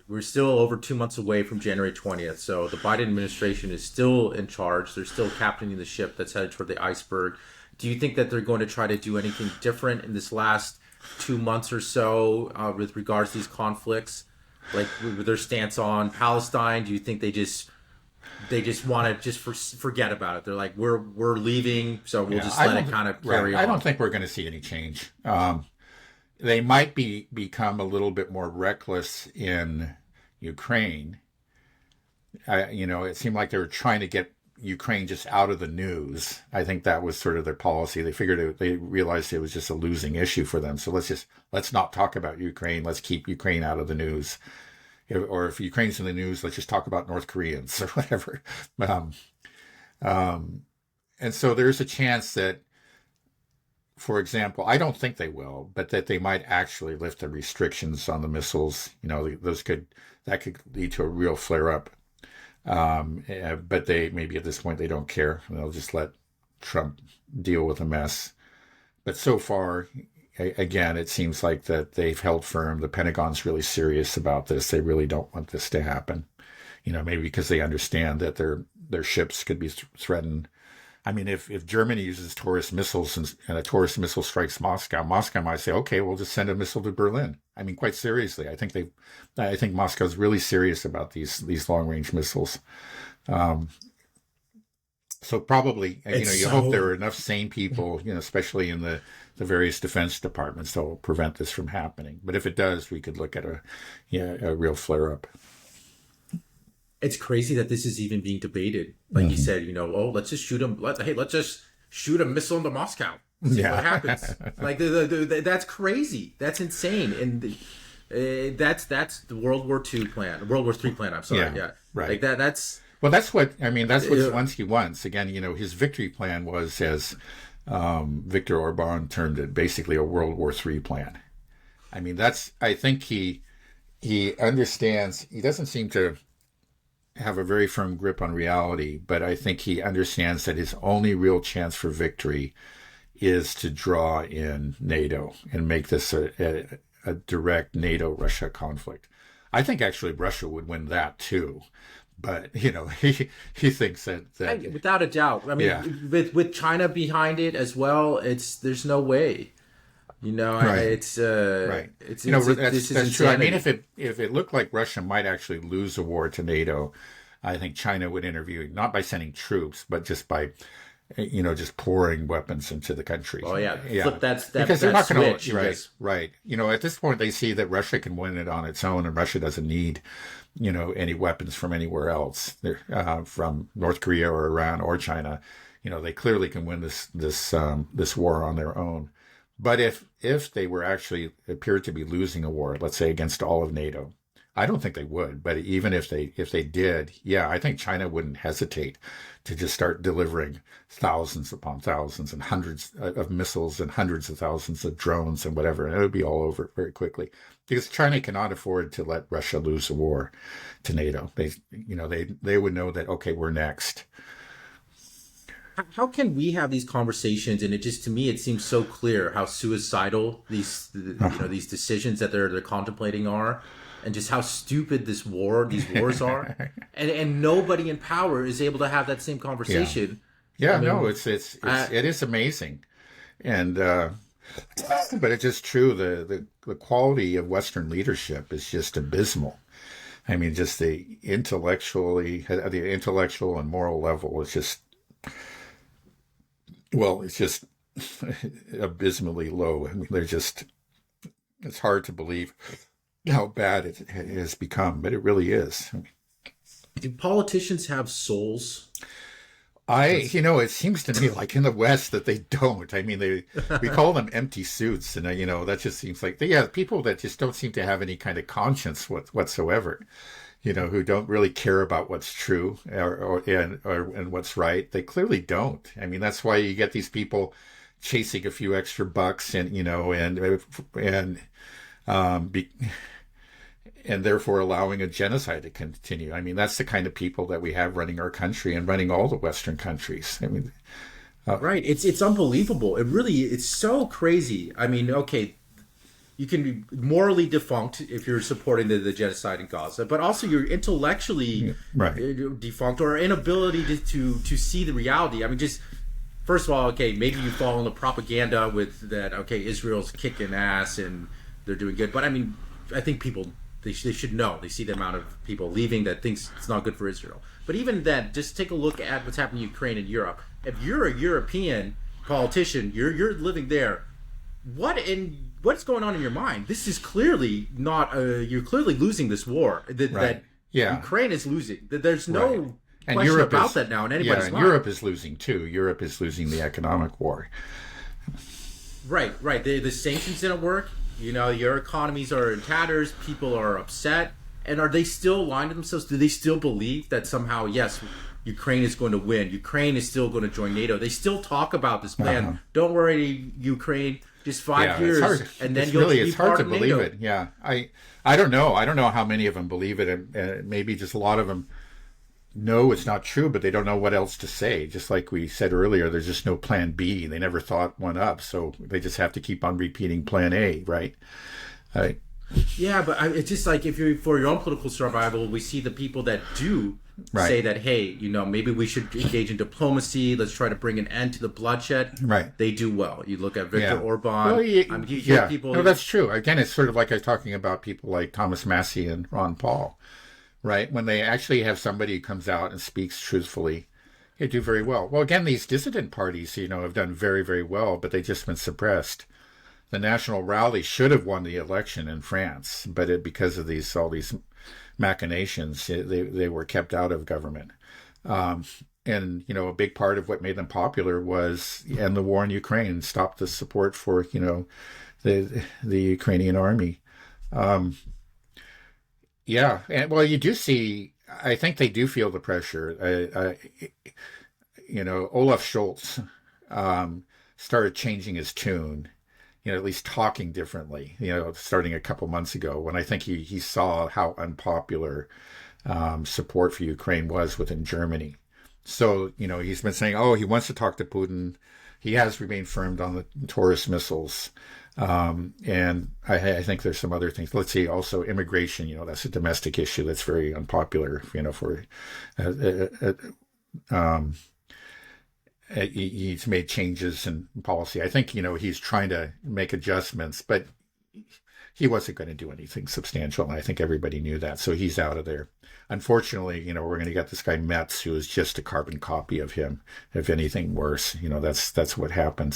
we're still over 2 months away from January 20th. So the Biden administration is still in charge. They're still captaining the ship that's headed toward the iceberg. Do you think that they're going to try to do anything different in this last 2 months or so with regards to these conflicts, like with their stance on Palestine? Do you think they just want to just forget about it? They're like, we're leaving, so we'll just let it kind of carry on. I don't think we're going to see any change. They might become a little bit more reckless in Ukraine. It seemed like they were trying to get Ukraine just out of the news. I think that was sort of their policy. They realized it was just a losing issue for them. So let's not talk about Ukraine. Let's keep Ukraine out of the news. Or if Ukraine's in the news, let's just talk about North Koreans or whatever. And so there's a chance that, for example, I don't think they will, but that they might actually lift the restrictions on the missiles. That could lead to a real flare up. But maybe at this point they don't care. They'll just let Trump deal with the mess. But so far, again, it seems like that they've held firm. The Pentagon's really serious about this. They really don't want this to happen. Maybe because they understand that their ships could be threatened. I mean, if Germany uses Taurus missiles and a Taurus missile strikes Moscow might say, okay, we'll just send a missile to Berlin. I mean, quite seriously, I think Moscow's really serious about these long range missiles. So probably, you hope there are enough sane people, especially in the various defense departments, that will prevent this from happening. But if it does, we could look at a real flare up. It's crazy that this is even being debated. Like you said, let's just shoot them. Let's just shoot a missile into Moscow. See what happens. Like that's crazy. That's insane. And that's the World War II plan, World War III plan. I'm sorry. Yeah. Right. Like that's. Well, that's what Zelensky wants. Again, his victory plan was, as Viktor Orban termed it, basically a World War III plan. I mean, I think he understands. He doesn't seem to have a very firm grip on reality, but I think he understands that his only real chance for victory is to draw in NATO and make this a direct NATO-Russia conflict. I think actually Russia would win that too, but he thinks that without a doubt. I mean, with China behind it as well, there's no way. Right. That's true. I mean, if it looked like Russia might actually lose a war to NATO, I think China would intervene, not by sending troops, but just by, just pouring weapons into the country. Oh yeah. Flip that because they're not going to right. At this point they see that Russia can win it on its own, and Russia doesn't need, any weapons from anywhere else, from North Korea or Iran or China. They clearly can win this war on their own. But if they were actually appeared to be losing a war, let's say against all of NATO, I don't think they would. But even if they did, I think China wouldn't hesitate to just start delivering thousands upon thousands and hundreds of missiles and hundreds of thousands of drones and whatever, and it would be all over very quickly. Because China cannot afford to let Russia lose a war to NATO. They would know that, okay, we're next. How can we have these conversations, and to me it seems so clear how suicidal these decisions that they're contemplating are, and just how stupid these wars are, and nobody in power is able to have that same conversation. It is amazing, and but it's just true. The quality of Western leadership is just abysmal. I mean, just the intellectual and moral level is just. Well, it's just abysmally low. I mean, it's hard to believe how bad it has become, but it really is. Do politicians have souls? It seems to me like in the West that they don't. I mean, we call them empty suits, and that just seems like people that just don't seem to have any kind of conscience whatsoever. Who don't really care about what's true and what's right. They clearly don't. I mean, that's why you get these people chasing a few extra bucks and therefore allowing a genocide to continue. I mean, that's the kind of people that we have running our country and running all the Western countries. I mean, right. It's unbelievable. It's so crazy. I mean, okay, you can be morally defunct if you're supporting the genocide in Gaza, but also you're intellectually Right. defunct or inability to see the reality. I mean, just first of all, okay, maybe you fall in the propaganda with that. Okay, Israel's kicking ass and they're doing good, but I mean, I think people they should know. They see the amount of people leaving that thinks it's not good for Israel. But even then, just take a look at what's happening in Ukraine and Europe. If you're a European politician, you're living there. What's going on in your mind? This is clearly not. You're clearly losing this war. That Yeah. Ukraine is losing. There's no Right. And question Europe about is, that now in yeah, anybody's and mind. Europe is losing too. Europe is losing the economic war. Right. The sanctions didn't work. You know, your economies are in tatters. People are upset. And are they still lying to themselves? Do they still believe that somehow, yes, Ukraine is going to win? Ukraine is still going to join NATO. They still talk about this plan. Uh-huh. Don't worry, Ukraine. Just 5 Yeah, years, it's hard. and then It's you'll really, be it's hard part to of believe NATO. it. Yeah, I don't know. I don't know how many of them believe it, and maybe just a lot of them know it's not true, but they don't know what else to say. Just like we said earlier, there's just no plan B. They never thought one up, so they just have to keep on repeating plan A, right? Right. Yeah, but it's just like if you're for your own political survival, we see the people that do Right. say that, hey, you know, maybe we should engage in diplomacy. Let's try to bring an end to the bloodshed. Right. They do well. You look at Viktor Yeah. Orban. Well, I mean, you hear yeah. people. No, that's true. Again, it's sort of like I was talking about people like Thomas Massey and Ron Paul, right? When they actually have somebody who comes out and speaks truthfully, they do very well. Well, again, these dissident parties, have done very, very well, but they've just been suppressed. The National Rally should have won the election in France, but because of all these machinations, they were kept out of government. And a big part of what made them popular was end the war in Ukraine, stop the support for the Ukrainian army. Yeah, and well, you do see. I think they do feel the pressure. Olaf Scholz started changing his tune. At least talking differently. Starting a couple months ago, when I think he saw how unpopular support for Ukraine was within Germany. So, he's been saying, oh, he wants to talk to Putin. He has remained firm on the Taurus missiles. And I think there's some other things. Let's see, also immigration, that's a domestic issue that's very unpopular, for he's made changes in policy. I think, he's trying to make adjustments, but he wasn't going to do anything substantial. And I think everybody knew that. So he's out of there. Unfortunately, we're going to get this guy Metz, who is just a carbon copy of him. If anything worse, that's what happens.